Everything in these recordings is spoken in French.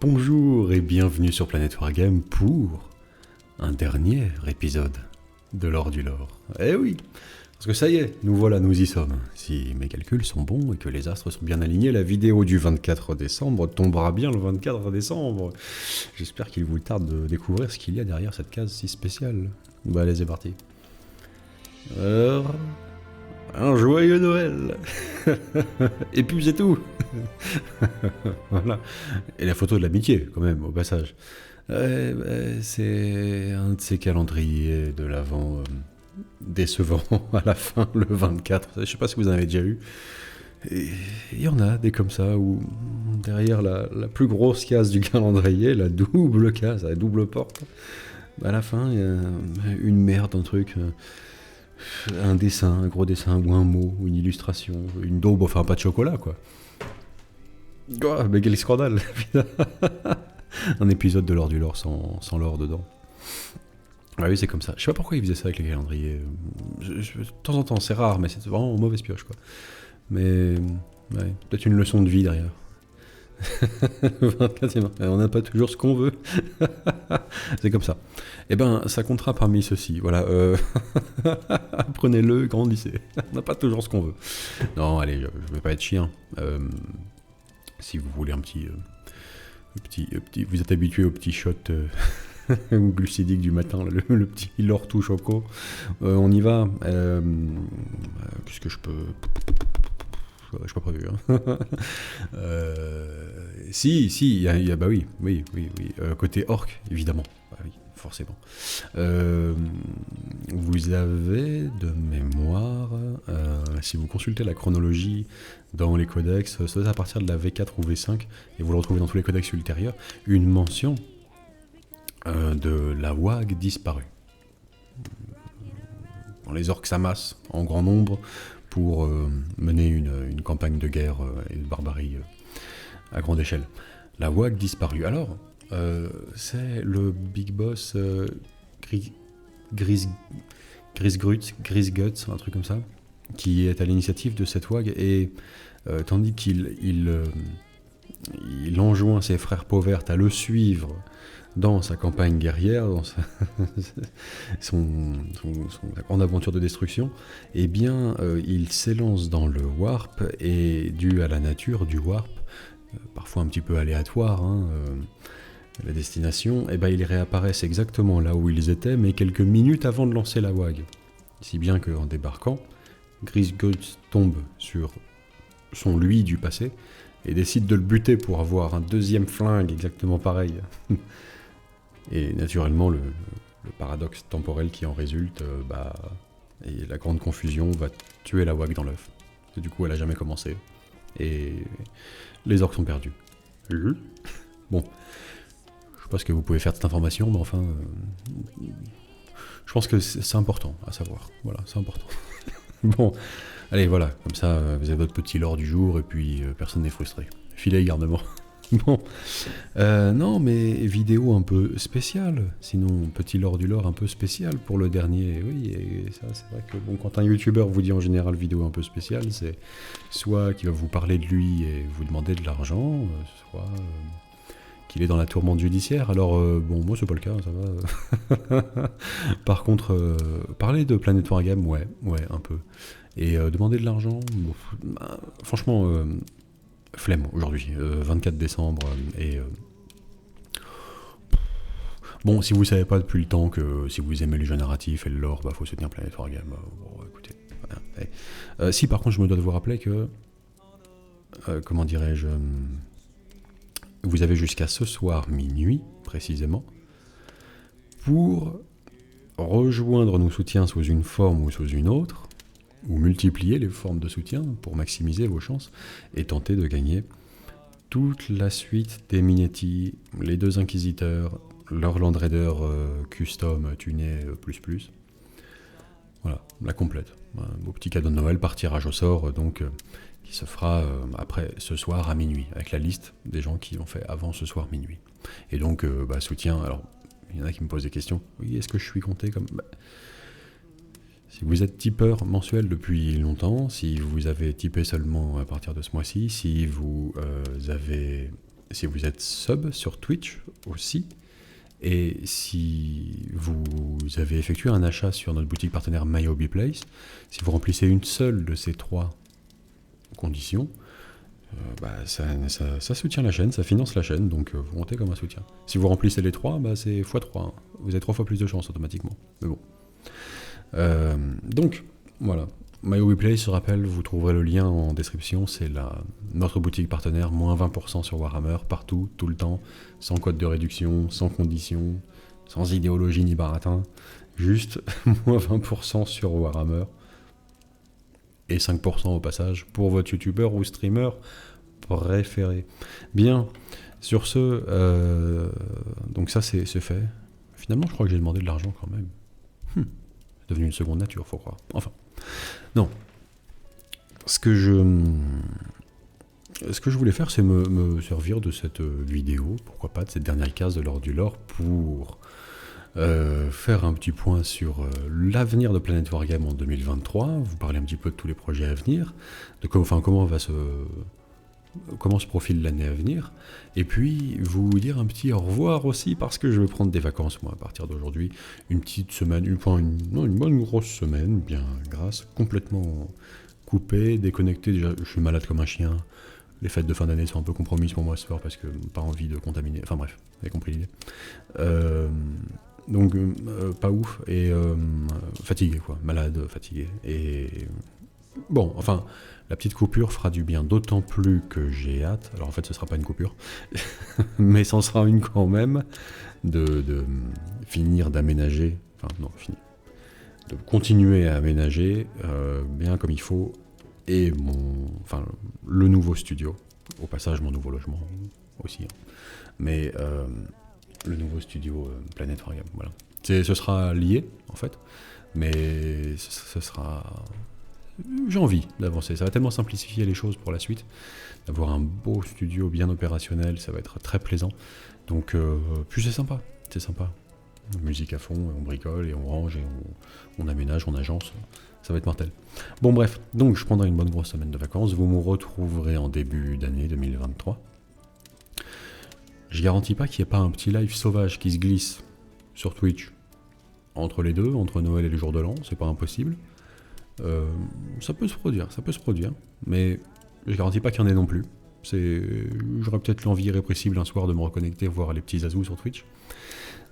Bonjour et bienvenue sur Planet Wargame pour un dernier épisode de l'Or du Lore. Eh oui, parce que ça y est, nous voilà, nous y sommes. Si mes calculs sont bons et que les astres sont bien alignés, la vidéo du 24 décembre tombera bien le 24 décembre. J'espère qu'il vous tarde de découvrir ce qu'il y a derrière cette case si spéciale. Bah allez, c'est parti. Alors, un joyeux Noël. Et puis c'est tout. Voilà. Et la photo de l'amitié, quand même, au passage. C'est un de ces calendriers de l'Avent décevant à la fin, le 24. Je sais pas si vous en avez déjà eu. Et il y en a des comme ça, où derrière la plus grosse case du calendrier, la double case, la double porte, à la fin, il y a une merde, un truc... un dessin, un gros dessin, ou un mot, ou une illustration, une daube, enfin pas de chocolat, quoi. Oh, mais quel scandale. Un épisode de l'Or du Lore sans l'or dedans. Ah oui, c'est comme ça. Je sais pas pourquoi ils faisaient ça avec les calendriers. De temps en temps, c'est rare, mais c'est vraiment mauvaise pioche, quoi. Mais ouais, peut-être une leçon de vie derrière. 24e, on n'a pas toujours ce qu'on veut. C'est comme ça. Eh ben, ça comptera parmi ceux-ci. Voilà. Prenez-le, grandissez. On n'a pas toujours ce qu'on veut. Non, allez, je vais pas être chien. Si vous voulez un petit, vous êtes habitué au petit shot glucidique du matin, le petit lore tout choco. On y va. Qu'est-ce que je peux... Je suis pas prévu. Hein. Si, il y a, bah oui. Côté orc, évidemment. Bah oui, forcément. Vous avez de mémoire, si vous consultez la chronologie dans les codex, c'est à partir de la V4 ou V5, et vous le retrouvez dans tous les codex ultérieurs, une mention de la WAG disparue. Les orcs s'amassent en grand nombre pour mener une campagne de guerre et de barbarie à grande échelle. La WAG disparue. Alors, c'est le big boss Grisguts, un truc comme ça, qui est à l'initiative de cette WAG, et tandis qu'il enjoint ses frères Pauvertes à le suivre dans sa campagne guerrière, dans sa grande aventure de destruction, eh bien, il s'élance dans le warp, et dû à la nature du warp, parfois un petit peu aléatoire, la destination, eh ben, ils réapparaissent exactement là où ils étaient, mais quelques minutes avant de lancer la WAG. Si bien qu'en débarquant, Grisguts tombe sur son lui du passé, et décide de le buter pour avoir un deuxième flingue exactement pareil. Et naturellement, le paradoxe temporel qui en résulte, et la grande confusion va tuer la WAG dans l'œuf. Du coup, elle a jamais commencé. Et les orques sont perdus. Bon, je sais pas ce que vous pouvez faire de cette information, mais enfin, je pense que c'est important à savoir. Voilà, c'est important. Bon, allez, voilà, comme ça, vous avez votre petit lore du jour, et puis personne n'est frustré. Filet garnement. Bon, non, mais vidéo un peu spéciale, sinon petit lore du lore un peu spécial pour le dernier, oui, et ça c'est vrai que bon, quand un youtubeur vous dit en général vidéo un peu spéciale, c'est soit qu'il va vous parler de lui et vous demander de l'argent, soit qu'il est dans la tourmente judiciaire, alors bon, moi c'est pas le cas, ça va. Par contre, parler de Planet Wargame, ouais, un peu, et demander de l'argent, bon, franchement... flemme aujourd'hui, 24 décembre, et bon, si vous savez pas depuis le temps que si vous aimez les jeux narratifs et le lore, faut soutenir Planet Wargame. Bon, écoutez, voilà. Si par contre je me dois de vous rappeler que, comment dirais-je, vous avez jusqu'à ce soir minuit précisément pour rejoindre nos soutiens sous une forme ou sous une autre, ou multiplier les formes de soutien pour maximiser vos chances et tenter de gagner toute la suite des Minetti, les deux Inquisiteurs, leur Land Raider custom tuné plus. Voilà, la complète. Un beau petit cadeau de Noël par tirage au sort, donc qui se fera après ce soir à minuit, avec la liste des gens qui l'ont fait avant ce soir minuit. Et donc, soutien, alors, il y en a qui me posent des questions. Oui, est-ce que je suis compté comme... Si vous êtes tipeur mensuel depuis longtemps, si vous avez tipé seulement à partir de ce mois-ci, si vous avez si vous êtes sub sur Twitch aussi, et si vous avez effectué un achat sur notre boutique partenaire MyHobbyPlace, si vous remplissez une seule de ces 3 conditions, ça soutient la chaîne, ça finance la chaîne, donc vous comptez comme un soutien. Si vous remplissez les 3, c'est x3, hein. Vous avez 3 fois plus de chance automatiquement. Mais bon. Donc, voilà. MyHobbyPlace, je rappelle, vous trouverez le lien en description, c'est notre boutique partenaire, moins 20% sur Warhammer, partout, tout le temps, sans code de réduction, sans condition, sans idéologie ni baratin, juste moins 20% sur Warhammer, et 5% au passage pour votre youtubeur ou streamer préféré. Bien, sur ce, donc ça c'est fait. Finalement, je crois que j'ai demandé de l'argent quand même. C'est devenu une seconde nature, faut croire. Enfin, non. Ce que je voulais faire, c'est me servir de cette vidéo, pourquoi pas, de cette dernière case de l'Or du Lore, pour faire un petit point sur l'avenir de Planet Wargame en 2023, vous parler un petit peu de tous les projets à venir, de comment se profile l'année à venir, et puis vous dire un petit au revoir aussi, parce que je vais prendre des vacances, moi, à partir d'aujourd'hui, une petite semaine, une bonne grosse semaine, bien grasse, complètement coupé, déconnecté, déjà je suis malade comme un chien, les fêtes de fin d'année sont un peu compromises pour moi ce soir, parce que pas envie de contaminer, enfin bref, vous avez compris l'idée. Donc pas ouf, et fatigué quoi, malade, fatigué, et bon, enfin, la petite coupure fera du bien, d'autant plus que j'ai hâte, alors en fait ce sera pas une coupure, mais c'en sera une quand même, de finir d'aménager, enfin non, de continuer à aménager bien comme il faut, et le nouveau studio, au passage mon nouveau logement aussi, hein. Mais le nouveau studio Planet Wargame, voilà. Ce sera lié en fait, mais ce sera... J'ai envie d'avancer, ça va tellement simplifier les choses pour la suite, d'avoir un beau studio bien opérationnel, ça va être très plaisant. Donc, puis c'est sympa. Musique à fond, on bricole et on range et on aménage, on agence, ça va être mortel. Bon bref, donc je prendrai une bonne grosse semaine de vacances, vous me retrouverez en début d'année 2023. Je garantis pas qu'il n'y ait pas un petit live sauvage qui se glisse sur Twitch entre les deux, entre Noël et les jours de l'an, c'est pas impossible. Ça peut se produire, mais je garantis pas qu'il y en ait non plus. J'aurais peut-être l'envie irrépressible un soir de me reconnecter, voir les petits azous sur Twitch.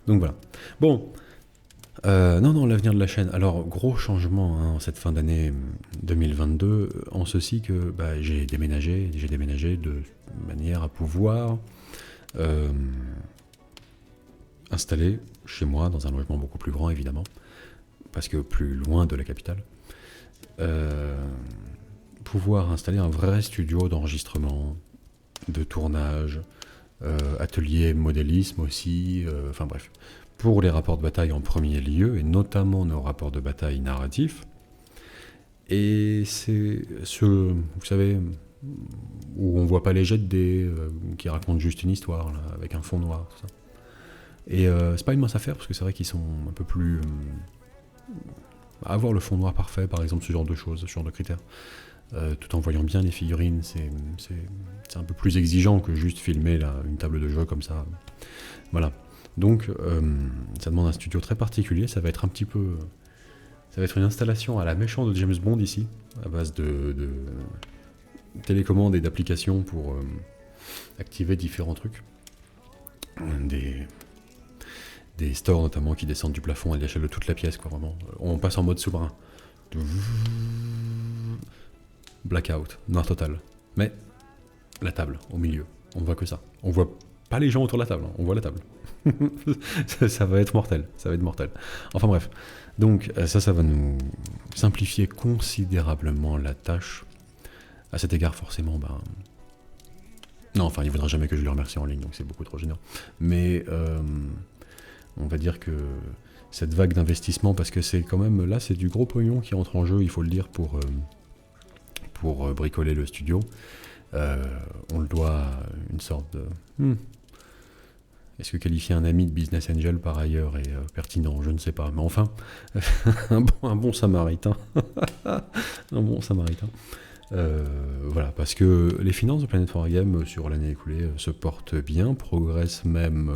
Donc voilà. Bon, non, l'avenir de la chaîne. Alors, gros changement en cette fin d'année 2022, en ceci que j'ai déménagé de manière à pouvoir installer chez moi, dans un logement beaucoup plus grand évidemment, parce que plus loin de la capitale, pouvoir installer un vrai studio d'enregistrement, de tournage, atelier modélisme aussi, enfin bref, pour les rapports de bataille en premier lieu, et notamment nos rapports de bataille narratifs. Et c'est vous savez, où on voit pas les jets de dés, qui racontent juste une histoire, là, avec un fond noir, tout ça. Et c'est pas une mince affaire, parce que c'est vrai qu'ils sont un peu plus... avoir le fond noir parfait, par exemple, ce genre de choses, ce genre de critères, tout en voyant bien les figurines, c'est un peu plus exigeant que juste filmer une table de jeu comme ça. Voilà. Donc, ça demande un studio très particulier, ça va être une installation à la méchante de James Bond ici, à base de télécommandes et d'applications pour activer différents trucs. Des stores notamment qui descendent du plafond à l'échelle de toute la pièce, quoi, vraiment. On passe en mode sous-marin. Blackout, noir total. Mais la table, au milieu, on voit que ça. On voit pas les gens autour de la table, hein. On voit la table. ça va être mortel, Enfin bref, donc ça va nous simplifier considérablement la tâche. À cet égard, forcément, non, enfin, il ne voudra jamais que je le remercie en ligne, donc c'est beaucoup trop gênant. Mais on va dire que cette vague d'investissement, parce que c'est quand même, là, c'est du gros pognon qui entre en jeu, il faut le dire, pour bricoler le studio. On le doit à une sorte de... Est-ce que qualifier un ami de business angel par ailleurs est pertinent? Je ne sais pas. Mais enfin, un bon samaritain. Un bon samaritain. Voilà, parce que les finances de Planet Wargame sur l'année écoulée se portent bien, progressent même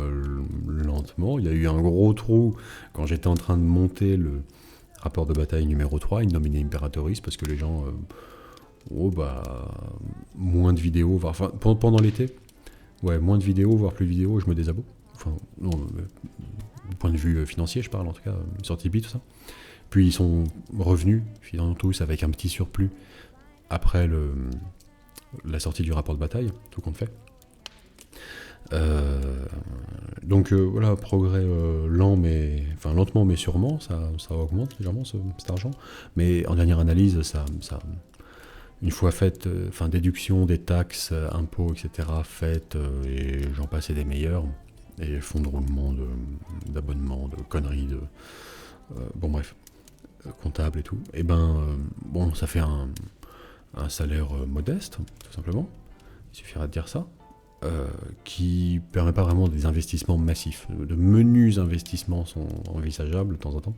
lentement. Il y a eu un gros trou quand j'étais en train de monter le rapport de bataille numéro 3, In Nomine Imperatoris, parce que les gens, moins de vidéos, enfin, pendant l'été, ouais, moins de vidéos, voire plus de vidéos, je me désabonne. Enfin, non, du point de vue financier, je parle en tout cas, sur Tipeee, tout ça. Puis ils sont revenus, finalement tous, avec un petit surplus après la sortie du rapport de bataille, tout compte fait. Donc voilà, progrès lent, lentement mais sûrement, ça augmente légèrement cet argent. Mais en dernière analyse, une fois fait, déduction des taxes, impôts, etc., faites, et j'en passe et des meilleurs, et fonds de roulement, d'abonnement, de conneries, bon bref, comptable et tout, et bon, ça fait un salaire modeste, tout simplement, il suffira de dire ça, qui permet pas vraiment des investissements massifs. De menus investissements sont envisageables de temps en temps,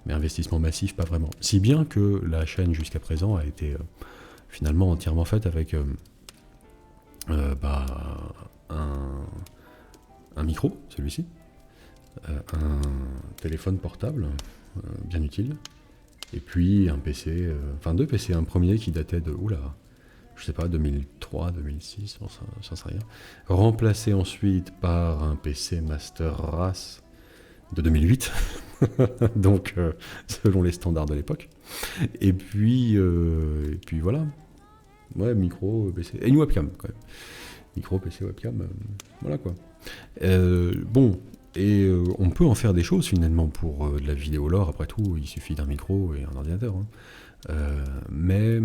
mais investissements massifs, pas vraiment. Si bien que la chaîne jusqu'à présent a été finalement entièrement faite avec un micro, celui-ci, un téléphone portable, bien utile, et puis un PC, deux PC, un premier qui datait de, je sais pas, 2003, 2006, j'en sais rien. Remplacé ensuite par un PC Master Race de 2008, donc selon les standards de l'époque. Et puis voilà. Ouais, micro, PC. Et une webcam, quand même. Micro, PC, webcam, voilà quoi. Bon, et on peut en faire des choses finalement pour de la vidéo lore, après tout, il suffit d'un micro et un ordinateur. Mais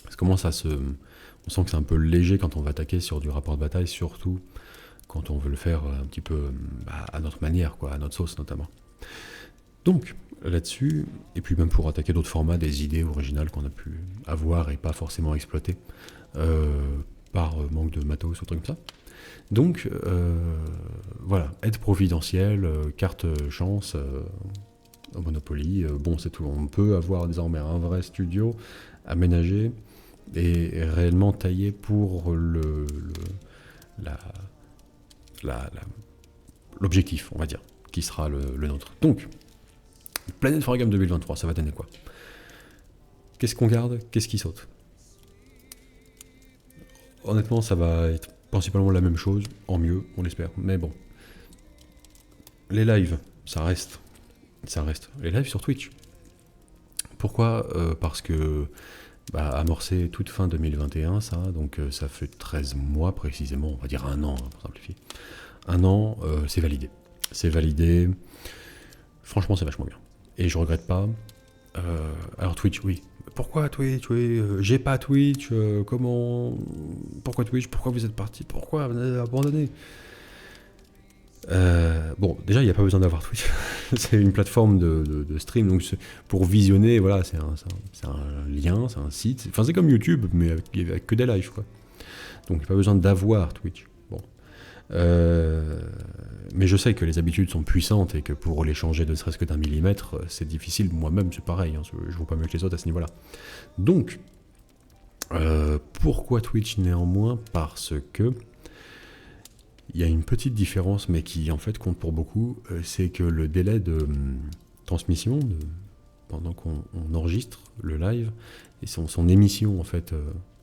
ça commence à se... On sent que c'est un peu léger quand on va attaquer sur du rapport de bataille, surtout quand on veut le faire un petit peu à notre manière, quoi, à notre sauce notamment. Donc, là-dessus, et puis même pour attaquer d'autres formats, des idées originales qu'on a pu avoir et pas forcément exploiter par manque de matos ou trucs comme ça. Donc, voilà, aide providentielle, carte chance, Monopoly, bon c'est tout. On peut avoir désormais un vrai studio aménagé et réellement taillé pour l'objectif, on va dire, qui sera le nôtre. Donc, Planet Wargame 2023, ça va donner quoi? Qu'est-ce qu'on garde? Qu'est-ce qui saute? Honnêtement, ça va être principalement la même chose, en mieux, on l'espère, mais bon. Les lives, ça reste. Les lives sur Twitch. Pourquoi? Parce que amorcé toute fin 2021, ça, donc ça fait 13 mois précisément, on va dire un an, pour simplifier. Un an, c'est validé. C'est validé. Franchement, c'est vachement bien. Et je regrette pas. Alors Twitch, oui. Pourquoi Twitch? Oui, j'ai pas Twitch. Comment? Pourquoi Twitch? Pourquoi vous êtes parti? Pourquoi vous avez abandonné? Bon, déjà, il n'y a pas besoin d'avoir Twitch. C'est une plateforme de stream. Donc, pour visionner, voilà, c'est un lien, c'est un site. Enfin, c'est comme YouTube, mais avec que des lives, quoi. Donc, il n'y a pas besoin d'avoir Twitch. Bon. Mais je sais que les habitudes sont puissantes et que pour les changer ne serait-ce que d'un millimètre, c'est difficile. Moi-même, c'est pareil. Hein, je ne vaux pas mieux que les autres à ce niveau-là. Donc, pourquoi Twitch néanmoins? Parce que il y a une petite différence, mais qui en fait compte pour beaucoup, c'est que le délai de transmission, pendant qu'on enregistre le live, et son émission en fait,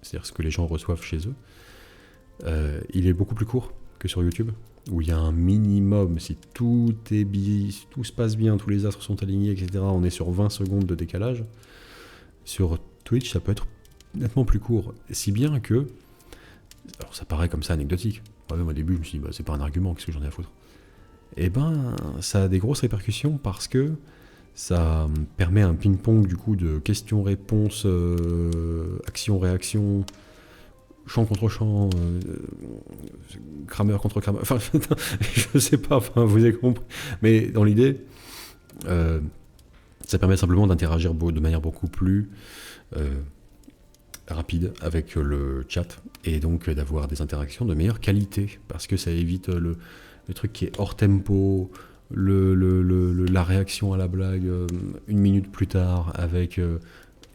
c'est-à-dire ce que les gens reçoivent chez eux, il est beaucoup plus court que sur YouTube, où il y a un minimum, si tout se passe bien, tous les astres sont alignés, etc., on est sur 20 secondes de décalage. Sur Twitch, ça peut être nettement plus court, si bien que, alors ça paraît comme ça anecdotique, moi-même au début je me suis dit c'est pas un argument, qu'est-ce que j'en ai à foutre? Et ça a des grosses répercussions parce que ça permet un ping-pong du coup de questions-réponses, action-réaction, champ contre champ, Kramer contre Kramer, enfin je sais pas, vous avez compris, mais dans l'idée, ça permet simplement d'interagir de manière beaucoup plus rapide avec le chat et donc d'avoir des interactions de meilleure qualité parce que ça évite le truc qui est hors tempo, la réaction à la blague une minute plus tard avec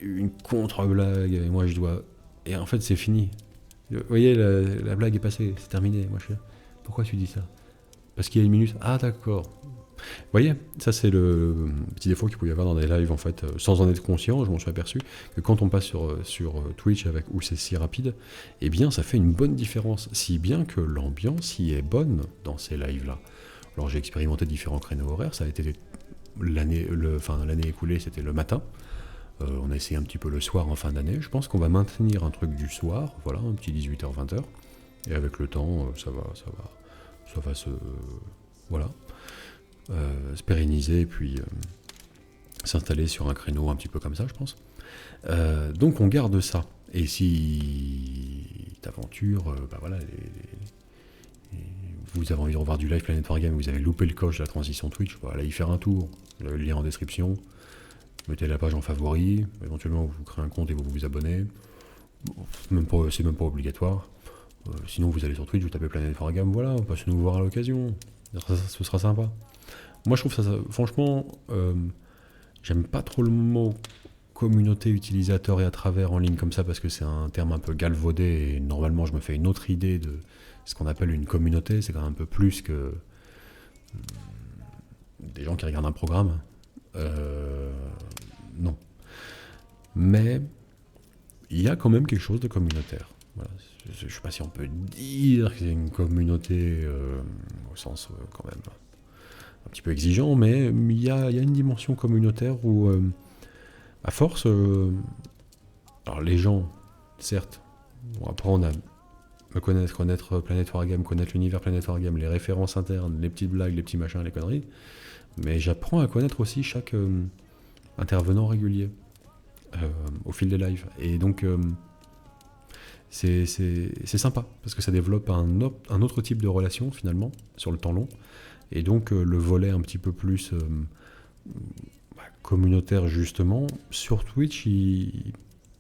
une contre-blague, et moi je dois... Et en fait c'est fini. Vous voyez, la blague est passée, c'est terminé. Moi, pourquoi tu dis ça? Parce qu'il y a une minute. Ah d'accord. Vous voyez, ça c'est le petit défaut qu'il peut y avoir dans des lives en fait, sans en être conscient, je m'en suis aperçu, que quand on passe sur Twitch avec où c'est si rapide, eh bien ça fait une bonne différence, si bien que l'ambiance y est bonne dans ces lives-là. Alors j'ai expérimenté différents créneaux horaires, ça a été l'année écoulée, c'était le matin. On a essayé un petit peu le soir en fin d'année. Je pense qu'on va maintenir un truc du soir, voilà, un petit 18h-20h. Et avec le temps, ça va se... voilà. Se pérenniser et puis s'installer sur un créneau un petit peu comme ça, je pense. Donc on garde ça. Et si d'aventure, voilà, vous avez envie de revoir du live Planet Wargame, vous avez loupé le coche de la transition Twitch, allez y faire un tour. Le lien en description. Mettez la page en favori. Éventuellement, vous créez un compte et vous vous abonnez. C'est même pas obligatoire. Sinon, vous allez sur Twitch, vous tapez Planet Wargame, voilà, on passe nous voir à l'occasion. Ce sera sympa. Moi, je trouve ça franchement, j'aime pas trop le mot communauté utilisateur et à travers en ligne comme ça parce que c'est un terme un peu galvaudé et normalement, je me fais une autre idée de ce qu'on appelle une communauté. C'est quand même un peu plus que des gens qui regardent un programme. Non. Mais il y a quand même quelque chose de communautaire. Voilà. Je ne sais pas si on peut dire que c'est une communauté au sens quand même un petit peu exigeant, mais il y a une dimension communautaire où, à force, alors les gens, certes, vont apprendre à me connaître Planet Wargame, connaître l'univers Planet Wargame, les références internes, les petites blagues, les petits machins, les conneries, mais j'apprends à connaître aussi chaque intervenant régulier au fil des lives. Et donc, c'est sympa, parce que ça développe un autre type de relation, finalement, sur le temps long. Et donc, le volet un petit peu plus communautaire, justement, sur Twitch,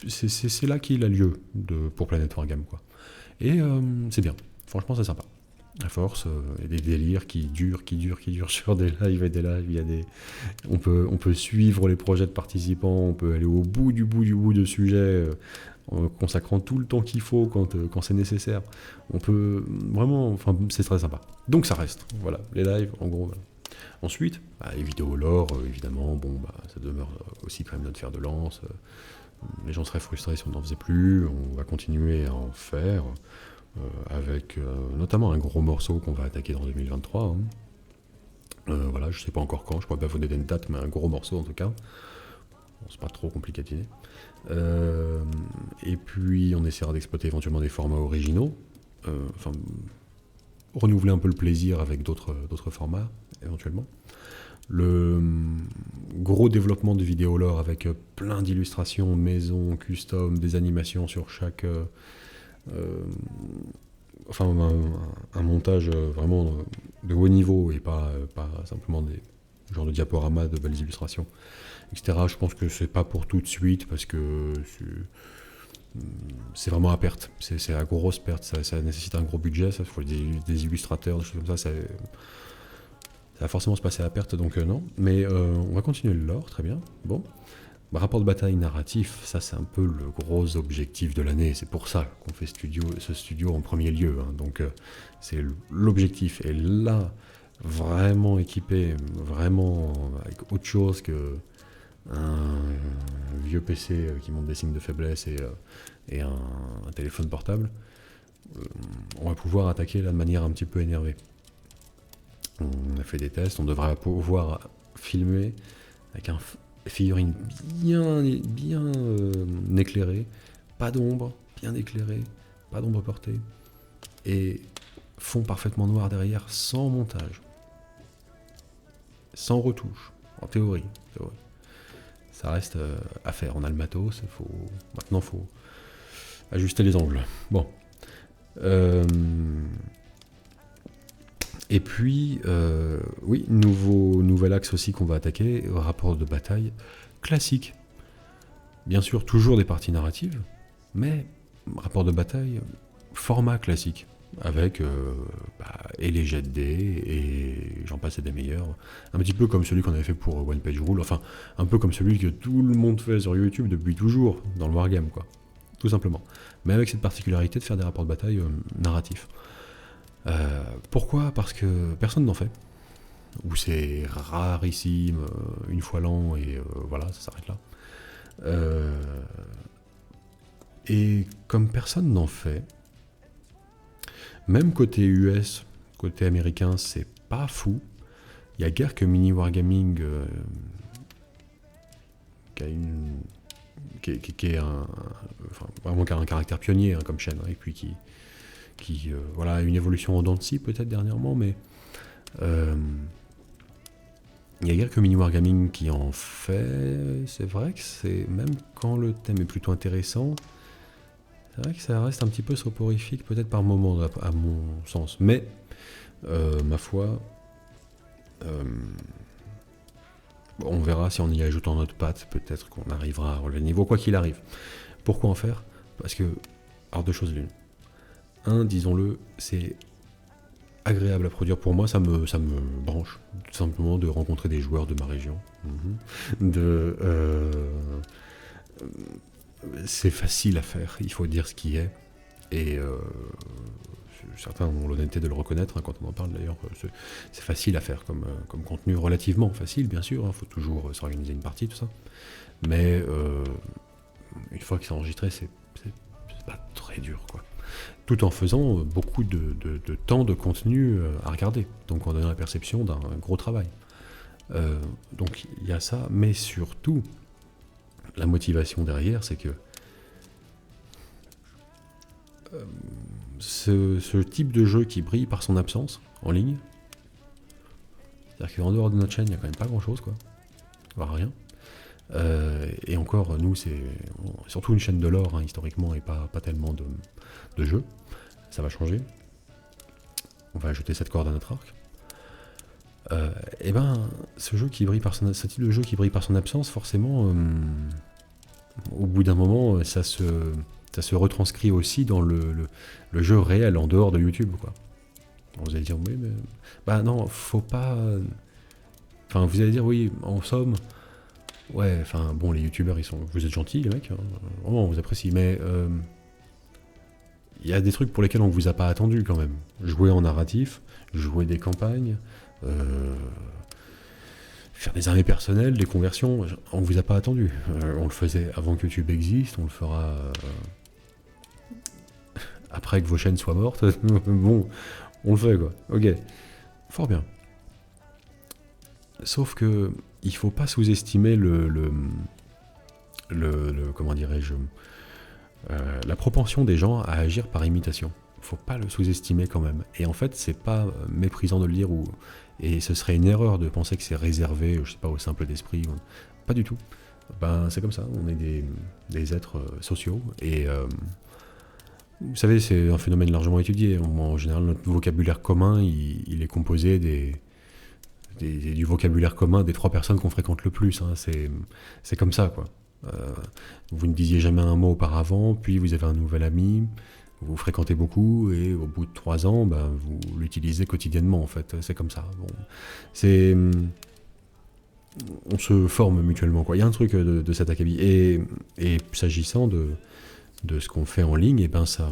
c'est là qu'il a lieu pour Planet Wargame, quoi. Et c'est bien. Franchement, c'est sympa. À force, il y a des délires qui durent sur des lives et des lives. On peut suivre les projets de participants, on peut aller au bout de sujets en consacrant tout le temps qu'il faut quand c'est nécessaire. On peut vraiment, enfin, c'est très sympa. Donc ça reste, voilà, les lives, en gros. Voilà. Ensuite, les vidéos lore, évidemment, ça demeure aussi quand même notre fer de lance. Les gens seraient frustrés si on n'en faisait plus. On va continuer à en faire. Avec notamment un gros morceau qu'on va attaquer dans 2023. Voilà, je sais pas encore quand, je pourrais pas vous donner une date, mais un gros morceau en tout cas. Bon, c'est pas trop compliqué à dîner. Et puis on essaiera d'exploiter éventuellement des formats originaux. Renouveler un peu le plaisir avec d'autres formats, éventuellement. Le gros développement de vidéo lore avec plein d'illustrations, maisons, custom, des animations sur chaque... un montage vraiment de haut niveau et pas simplement des genres de diaporamas, de belles illustrations, etc. Je pense que c'est pas pour tout de suite parce que c'est vraiment à perte. C'est à grosse perte. Ça nécessite un gros budget. Il faut des illustrateurs, des choses comme ça. Ça va forcément se passer à perte, donc non. Mais on va continuer le lore, très bien. Bon. Rapport de bataille narratif, ça c'est un peu le gros objectif de l'année, c'est pour ça qu'on fait ce studio en premier lieu, hein. Donc c'est l'objectif, et là, vraiment équipé, vraiment avec autre chose que un vieux PC qui montre des signes de faiblesse et un téléphone portable, on va pouvoir attaquer là de manière un petit peu énervée. On a fait des tests, on devrait pouvoir filmer avec un figurine bien éclairée, pas d'ombre, bien éclairée, pas d'ombre portée, et fond parfaitement noir derrière, sans montage, sans retouche, en théorie. Ça reste à faire, on a le matos, maintenant faut ajuster les angles. Bon. Et puis, oui, nouvel axe aussi qu'on va attaquer, rapport de bataille classique. Bien sûr, toujours des parties narratives, mais rapport de bataille, format classique. avec et les jets de dés, et j'en passe et des meilleurs. Un petit peu comme celui qu'on avait fait pour One Page Rule, enfin, un peu comme celui que tout le monde fait sur YouTube depuis toujours, dans le Wargame, quoi. Tout simplement. Mais avec cette particularité de faire des rapports de bataille narratifs. Pourquoi ? Parce que personne n'en fait. Ou c'est rarissime, une fois l'an, et voilà, ça s'arrête là. Et comme personne n'en fait, même côté US, côté américain, c'est pas fou. Il y a guère que Mini Wargaming qui a une... qui est un... Enfin, vraiment qui a un caractère pionnier comme chaîne, hein, et puis qui voilà, a une évolution en dents de scie peut-être dernièrement, mais il y a guère que Mini Wargaming qui en fait. C'est vrai que c'est, même quand le thème est plutôt intéressant, c'est vrai que ça reste un petit peu soporifique peut-être par moment à mon sens, mais ma foi, on verra si en y ajoutant notre patte, peut-être qu'on arrivera à relever le niveau, quoi qu'il arrive. Pourquoi en faire ? Parce que, alors deux choses l'une. Un, disons-le, c'est agréable à produire pour moi, ça me branche, tout simplement, de rencontrer des joueurs de ma région. C'est facile à faire, il faut dire ce qui est, et certains ont l'honnêteté de le reconnaître, hein, quand on en parle d'ailleurs, c'est facile à faire comme contenu, relativement facile bien sûr, il faut toujours s'organiser une partie, tout ça, mais une fois que c'est enregistré, c'est pas très dur, quoi. Tout en faisant beaucoup de temps de contenu à regarder, donc en donnant la perception d'un gros travail. Donc il y a ça, mais surtout, la motivation derrière, c'est que ce type de jeu qui brille par son absence en ligne, c'est-à-dire qu'en dehors de notre chaîne, il n'y a quand même pas grand-chose, quoi, voire rien. Et encore, nous, c'est surtout une chaîne de lore, hein, historiquement, et pas tellement de jeux. Ça va changer. On va ajouter cette corde à notre arc. Et ben, ce type de jeu qui brille par son absence, forcément, au bout d'un moment, ça se retranscrit aussi dans le jeu réel, en dehors de YouTube, quoi. Vous allez dire, oui, mais... Bah non, faut pas... Enfin, vous allez dire, oui, en somme... Ouais, enfin, bon, les youtubeurs, vous êtes gentils, les mecs, hein, vraiment, on vous apprécie, mais il y a des trucs pour lesquels on vous a pas attendu, quand même. Jouer en narratif, jouer des campagnes, faire des armées personnelles, des conversions, on vous a pas attendu. On le faisait avant que YouTube existe, on le fera après que vos chaînes soient mortes. Bon, on le fait, quoi. Ok, fort bien. Sauf que il faut pas sous-estimer comment dirais-je, la propension des gens à agir par imitation. Faut pas le sous-estimer quand même. Et en fait, c'est pas méprisant de le dire, et ce serait une erreur de penser que c'est réservé, je sais pas, au simple d'esprit. Pas du tout. Ben, c'est comme ça, on est des êtres sociaux, et vous savez, c'est un phénomène largement étudié. En général, notre vocabulaire commun, il est composé du vocabulaire commun des 3 personnes qu'on fréquente le plus, hein. C'est comme ça, quoi. Vous ne disiez jamais un mot auparavant, puis vous avez un nouvel ami, vous fréquentez beaucoup, et au bout de 3 ans, ben, vous l'utilisez quotidiennement, en fait. C'est comme ça. Bon, on se forme mutuellement, quoi. Il y a un truc de cet acabit. Et s'agissant de ce qu'on fait en ligne, et ben ça,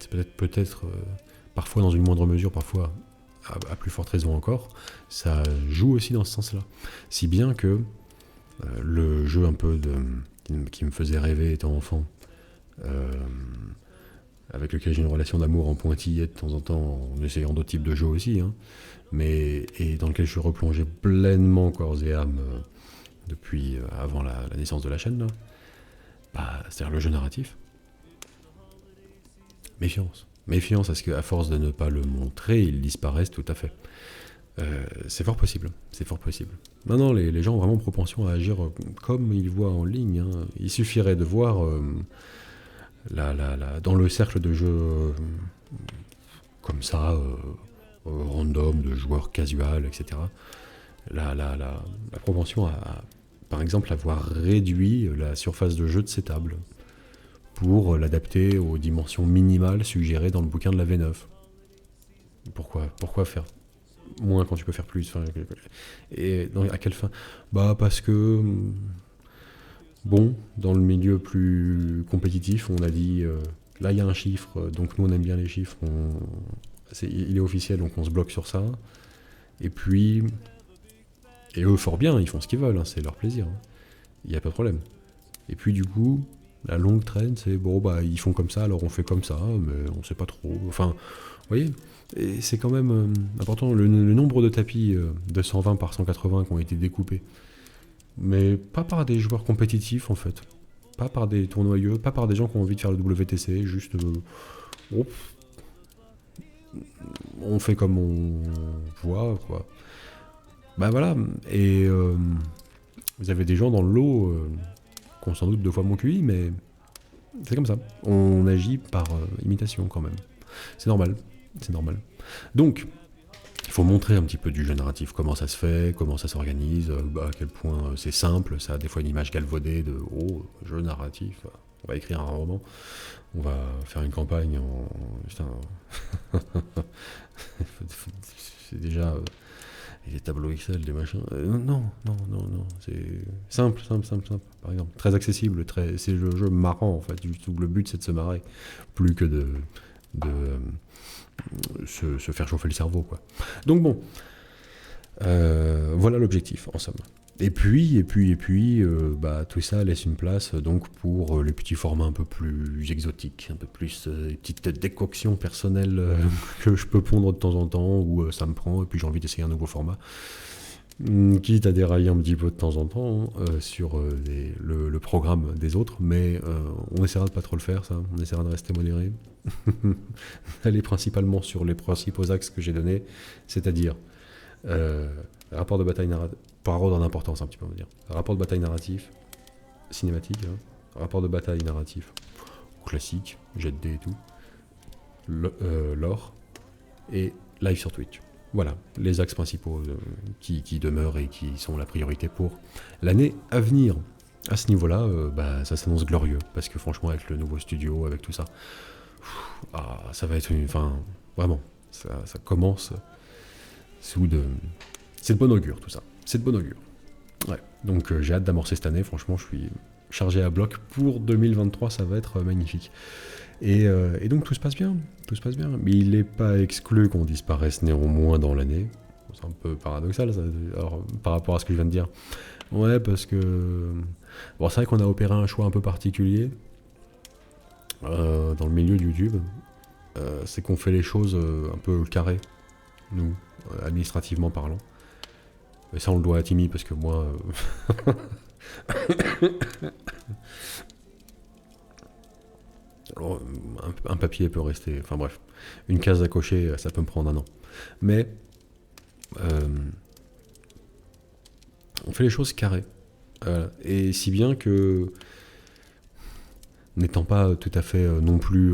c'est peut-être parfois dans une moindre mesure, parfois à plus forte raison encore, ça joue aussi dans ce sens-là. Si bien que le jeu un peu qui me faisait rêver étant enfant, avec lequel j'ai une relation d'amour en pointillé de temps en temps, en essayant d'autres types de jeux aussi, hein, et dans lequel je suis replongé pleinement corps et âme depuis avant la naissance de la chaîne, là, bah, c'est-à-dire le jeu narratif. Méfiance. Méfiance à ce qu'à force de ne pas le montrer, il disparaisse tout à fait. C'est fort possible. C'est fort possible. Non, les gens ont vraiment propension à agir comme ils voient en ligne, hein. Il suffirait de voir dans le cercle de jeux comme ça, random, de joueurs casual, etc. La propension à, par exemple, avoir réduit la surface de jeu de ces tables. pour l'adapter aux dimensions minimales suggérées dans le bouquin de la V9. Pourquoi faire moins quand tu peux faire plus? Enfin, et à quelle fin? Bah parce que, bon, dans le milieu plus compétitif, on a dit, là il y a un chiffre, donc nous on aime bien les chiffres, il est officiel, donc on se bloque sur ça. Et puis, et eux fort bien, ils font ce qu'ils veulent, hein, c'est leur plaisir, hein. Il n'y a pas de problème. Et puis du coup, la longue traîne, c'est bon, bah ils font comme ça, alors on fait comme ça, mais on sait pas trop. Enfin, vous voyez, et c'est quand même important le nombre de tapis de 120 par 180 qui ont été découpés, mais pas par des joueurs compétitifs en fait, pas par des tournoyeux, pas par des gens qui ont envie de faire le WTC, juste oh, on fait comme on voit, quoi. Bah voilà, et vous avez des gens dans le lot qui ont sans doute 2 fois mon QI, mais c'est comme ça. On agit par imitation quand même. C'est normal, c'est normal. Donc, il faut montrer un petit peu du jeu narratif, comment ça se fait, comment ça s'organise, à quel point c'est simple, ça a des fois une image galvaudée de « oh, jeu narratif, on va écrire un roman, on va faire une campagne en... » Putain, c'est déjà... et les tableaux Excel, des machins... non, c'est simple, par exemple. Très accessible, c'est le jeu marrant, en fait. Le but, c'est de se marrer, plus que de se faire chauffer le cerveau, quoi. Donc bon, voilà l'objectif, en somme. Et puis, bah, tout ça laisse une place donc pour les petits formats un peu plus exotiques, un peu plus les petites décoctions personnelles que je peux pondre de temps en temps, où ça me prend, et puis j'ai envie d'essayer un nouveau format. Quitte à dérailler un petit peu de temps en temps sur le programme des autres, mais on essaiera de pas trop le faire, ça, on essaiera de rester modéré. Aller principalement sur les principaux axes que j'ai donnés, c'est-à-dire rapport de bataille narratif, par ordre d'importance un petit peu on va dire, rapport de bataille narratif, cinématique, hein, rapport de bataille narratif, classique, jet de dés et tout, lore, et live sur Twitch. Voilà, les axes principaux qui demeurent et qui sont la priorité pour l'année à venir. À ce niveau-là, bah, ça s'annonce glorieux, parce que franchement, avec le nouveau studio, avec tout ça, ça va être une... Enfin, vraiment, ça commence sous de... C'est de bon augure, tout ça. C'est de bon augure. Ouais, donc j'ai hâte d'amorcer cette année, franchement, je suis chargé à bloc. Pour 2023, ça va être magnifique. Et donc tout se passe bien, mais il n'est pas exclu qu'on disparaisse néanmoins dans l'année. C'est un peu paradoxal, ça, alors, par rapport à ce que je viens de dire. Ouais, parce que... Bon, c'est vrai qu'on a opéré un choix un peu particulier dans le milieu de YouTube. C'est qu'on fait les choses un peu carrées, nous, administrativement parlant. Et ça, on le doit à Timmy, parce que moi... Alors, un papier peut rester... Enfin bref, une case à cocher, ça peut me prendre 1 an. Mais on fait les choses carrées. Et si bien que, n'étant pas tout à fait non plus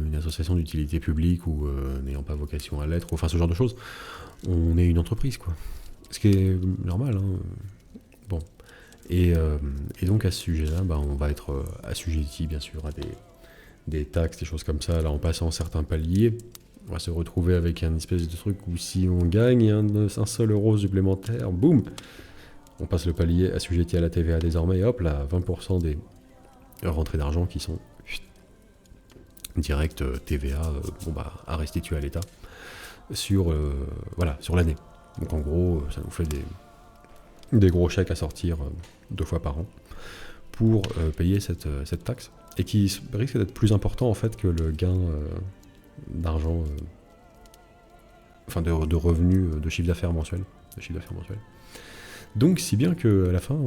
une association d'utilité publique ou n'ayant pas vocation à l'être, enfin ce genre de choses, on est une entreprise, quoi. Ce qui est normal, hein. Bon. Et donc à ce sujet-là, bah, on va être assujetti, bien sûr, à des taxes, des choses comme ça. Là, en passant certains paliers, on va se retrouver avec un espèce de truc où si on gagne un seul euro supplémentaire, boum, on passe le palier assujetti à la TVA désormais, et hop là, 20% des rentrées d'argent qui sont direct TVA bon, bah, à restituer à l'État sur, voilà, sur l'année. Donc en gros, ça nous fait des gros chèques à sortir 2 fois par an pour payer cette taxe, et qui risque d'être plus important en fait que le gain d'argent, enfin de revenus, de chiffre d'affaires mensuel. Donc si bien qu'à la fin,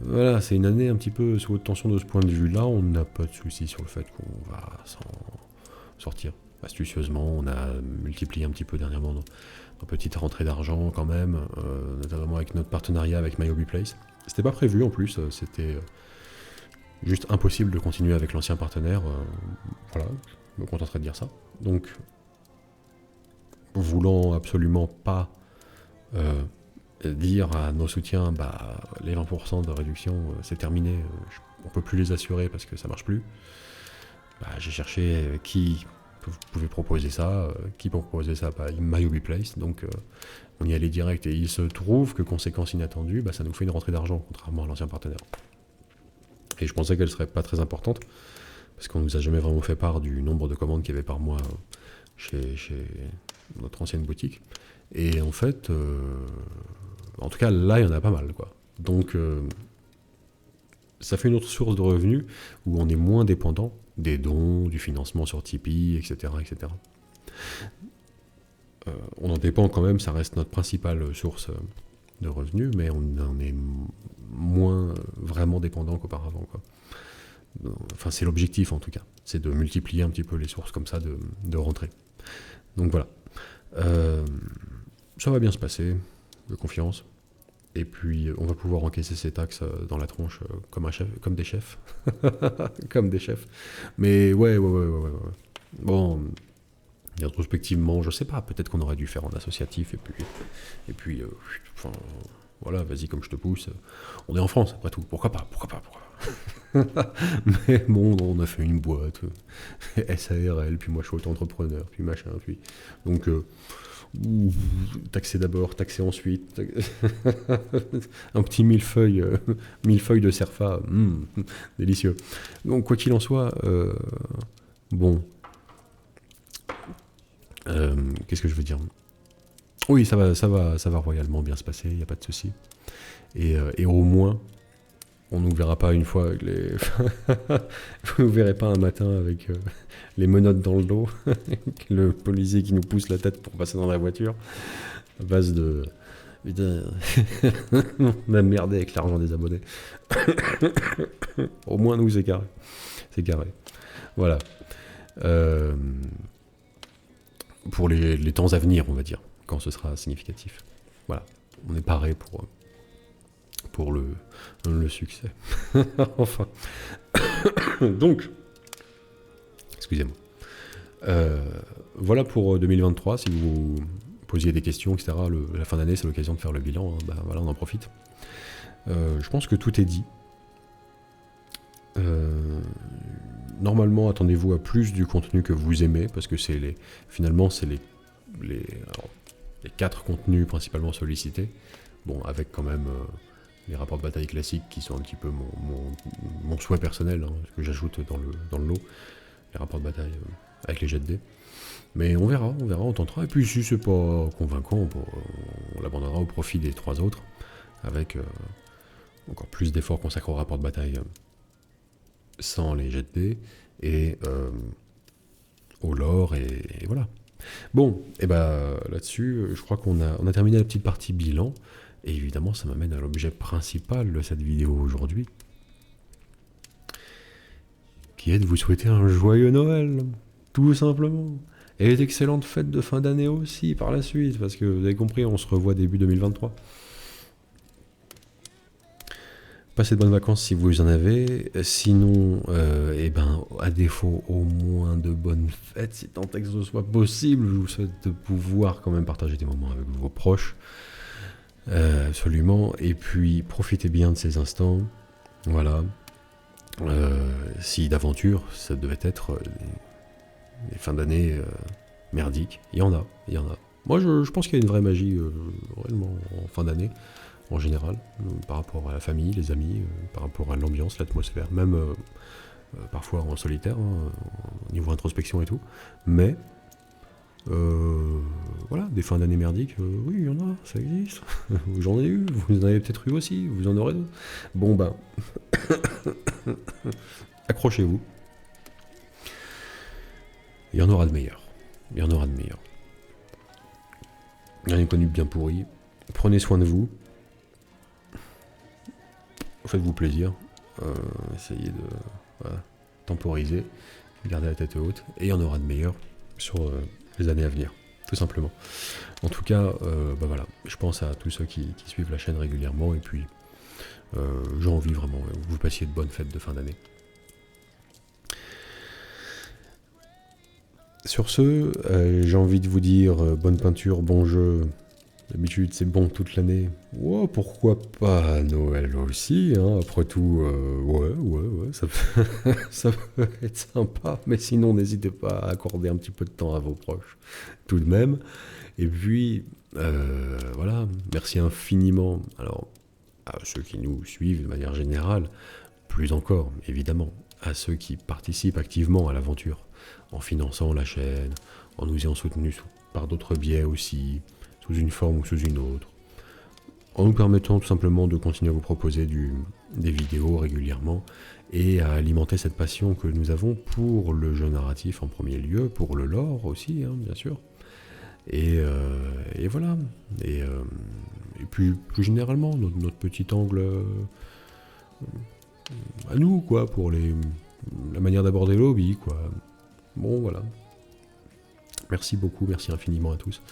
voilà, c'est une année un petit peu sous haute tension de ce point de vue-là. On n'a pas de souci sur le fait qu'on va s'en sortir astucieusement. On a multiplié un petit peu dernièrement nos petites rentrées d'argent quand même, notamment avec notre partenariat avec MyHobbyPlace. C'était pas prévu en plus, c'était juste impossible de continuer avec l'ancien partenaire. Voilà, je me contenterai de dire ça. Donc, voulant absolument pas dire à nos soutiens, les 20% de réduction, c'est terminé, on peut plus les assurer parce que ça marche plus. J'ai cherché qui pouvait proposer ça, qui proposait ça, My Place, donc on y allait direct, et il se trouve que, conséquence inattendue, ça nous fait une rentrée d'argent, contrairement à l'ancien partenaire. Et je pensais qu'elle serait pas très importante, parce qu'on nous a jamais vraiment fait part du nombre de commandes qu'il y avait par mois chez notre ancienne boutique. Et en fait, en tout cas là, il y en a pas mal, quoi. Donc ça fait une autre source de revenus où on est moins dépendant des dons, du financement sur Tipeee, etc. etc. On en dépend quand même, ça reste notre principale source de revenus, mais on en est moins vraiment dépendant qu'auparavant, quoi. Enfin, c'est l'objectif en tout cas, c'est de multiplier un petit peu les sources comme ça de rentrée. Donc voilà. Ça va bien se passer, de confiance. Et puis, on va pouvoir encaisser ces taxes dans la tronche comme des chefs. Comme des chefs. Mais ouais. Bon, rétrospectivement, je sais pas, peut-être qu'on aurait dû faire en associatif, et puis voilà, vas-y, comme je te pousse. On est en France, après tout, pourquoi pas. Mais bon, on a fait une boîte, SARL, puis moi je suis auto-entrepreneur, puis machin, puis... Donc... taxer d'abord, taxer ensuite. Un petit millefeuille de Cerfa, délicieux. Donc quoi qu'il en soit, bon, qu'est-ce que je veux dire? Oui, ça va royalement bien se passer, il n'y a pas de souci. Et au moins, on ne nous verra pas une fois avec les... Vous ne nous verrez pas un matin avec les menottes dans le dos, le policier qui nous pousse la tête pour passer dans la voiture, à base de... Putain, on a merdé avec l'argent des abonnés. Au moins, nous, c'est carré. C'est carré. Voilà. Pour les temps à venir, on va dire, quand ce sera significatif. Voilà. On est paré pour le succès. Enfin. Donc, excusez-moi. Voilà pour 2023. Si vous posiez des questions, etc., la fin d'année, c'est l'occasion de faire le bilan. Hein, voilà, on en profite. Je pense que tout est dit. Normalement, attendez-vous à plus du contenu que vous aimez, parce que finalement, c'est les 4 contenus principalement sollicités. Bon, avec quand même... les rapports de bataille classiques qui sont un petit peu mon souhait personnel, hein, que j'ajoute dans le lot, les rapports de bataille avec les jets de dés. Mais on verra, on tentera. Et puis si c'est pas convaincant, on l'abandonnera au profit des 3 autres, avec encore plus d'efforts consacrés au rapport de bataille sans les jets de dés, et au lore, et voilà. Bon, et là-dessus, je crois qu'on a terminé la petite partie bilan. Et évidemment, ça m'amène à l'objet principal de cette vidéo aujourd'hui, qui est de vous souhaiter un joyeux Noël, tout simplement. Et d'excellentes fêtes de fin d'année aussi, par la suite, parce que vous avez compris, on se revoit début 2023. Passez de bonnes vacances si vous en avez, sinon, à défaut, au moins de bonnes fêtes, si tant est que ce soit possible. Je vous souhaite de pouvoir quand même partager des moments avec vos proches. Absolument, et puis profitez bien de ces instants, voilà. Si d'aventure ça devait être les fins d'année merdiques, il y en a. Moi je pense qu'il y a une vraie magie réellement en fin d'année, en général, par rapport à la famille, les amis, par rapport à l'ambiance, l'atmosphère, même parfois en solitaire, hein, au niveau introspection et tout, mais voilà, des fins d'année merdiques, oui, il y en a, ça existe. J'en ai eu, vous en avez peut-être eu aussi, vous en aurez d'autres. Bon accrochez-vous. Il y en aura de meilleurs. J'en ai connu bien pourri. Prenez soin de vous. Faites-vous plaisir. Essayez de temporiser. Gardez la tête haute. Et il y en aura de meilleurs sur les années à venir, tout simplement. En tout cas, voilà, je pense à tous ceux qui suivent la chaîne régulièrement, et puis j'ai envie vraiment que vous passiez de bonnes fêtes de fin d'année. Sur ce, j'ai envie de vous dire bonne peinture, bon jeu, D'habitude, c'est bon toute l'année. Ouais, pourquoi pas Noël aussi, hein. Après tout, ouais, ça peut être sympa. Mais sinon, n'hésitez pas à accorder un petit peu de temps à vos proches, tout de même. Et puis, voilà, merci infiniment. Alors, à ceux qui nous suivent de manière générale, plus encore, évidemment, à ceux qui participent activement à l'aventure, en finançant la chaîne, en nous ayant soutenus par d'autres biais aussi, sous une forme ou sous une autre, en nous permettant tout simplement de continuer à vous proposer des vidéos régulièrement et à alimenter cette passion que nous avons pour le jeu narratif en premier lieu, pour le lore aussi, hein, bien sûr. Et voilà. Et puis, plus généralement, notre petit angle à nous, quoi, pour la manière d'aborder le hobby, quoi. Bon, voilà. Merci beaucoup, merci infiniment à tous.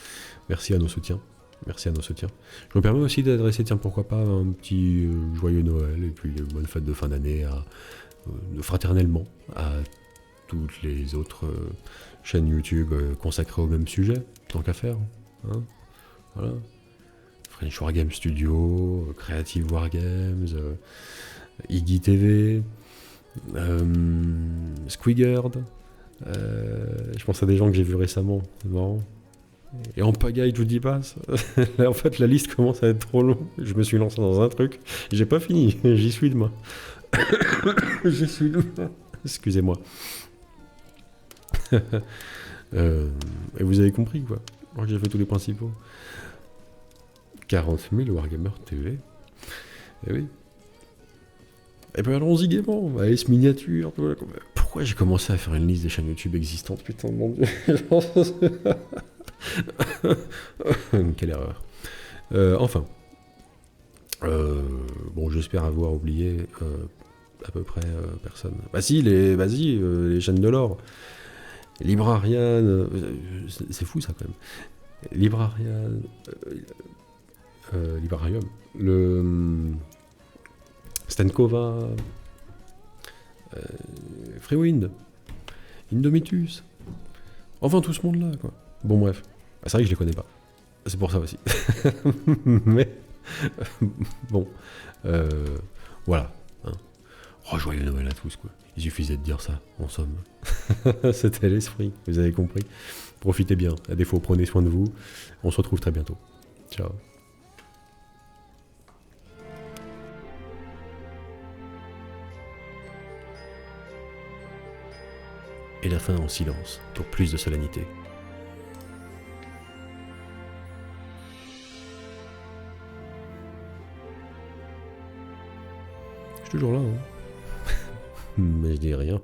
Merci à nos soutiens. Merci à nos soutiens. Je me permets aussi d'adresser, tiens, pourquoi pas, un petit joyeux Noël et puis bonne fête de fin d'année fraternellement à toutes les autres chaînes YouTube consacrées au même sujet, tant qu'à faire. Hein, voilà. French Wargame Studio, Creative Wargames, Iggy TV, Squigard. Je pense à des gens que j'ai vus récemment, c'est marrant. Et en pagaille, je vous dis pas. Là, en fait, la liste commence à être trop longue. Je me suis lancé dans un truc. J'ai pas fini. J'y suis de moi. J'y suis de moi. Excusez-moi. Et vous avez compris, quoi. J'ai fait tous les principaux. 40 000 Wargammer TV. Eh oui. Eh ben allons-y gaiement. Allez, ce miniature. Pourquoi j'ai commencé à faire une liste des chaînes YouTube existantes? Putain, mon Dieu. Quelle erreur. Enfin. Bon, j'espère avoir oublié à peu près personne. Bah si, les chaînes de l'or. Librarian. C'est fou ça quand même. Librarian. Librarium. Stankova. Freewind. Indomitus. Enfin tout ce monde là, quoi. Bon, bref. Ah, c'est vrai que je les connais pas. C'est pour ça aussi. Mais. Bon. Voilà. Hein. Oh, joyeux Noël à tous, quoi. Il suffisait de dire ça, en somme. C'était l'esprit, vous avez compris. Profitez bien. À défaut, prenez soin de vous. On se retrouve très bientôt. Ciao. Et la fin en silence, pour plus de solennité. Je suis toujours là, hein. Mais je dis rien.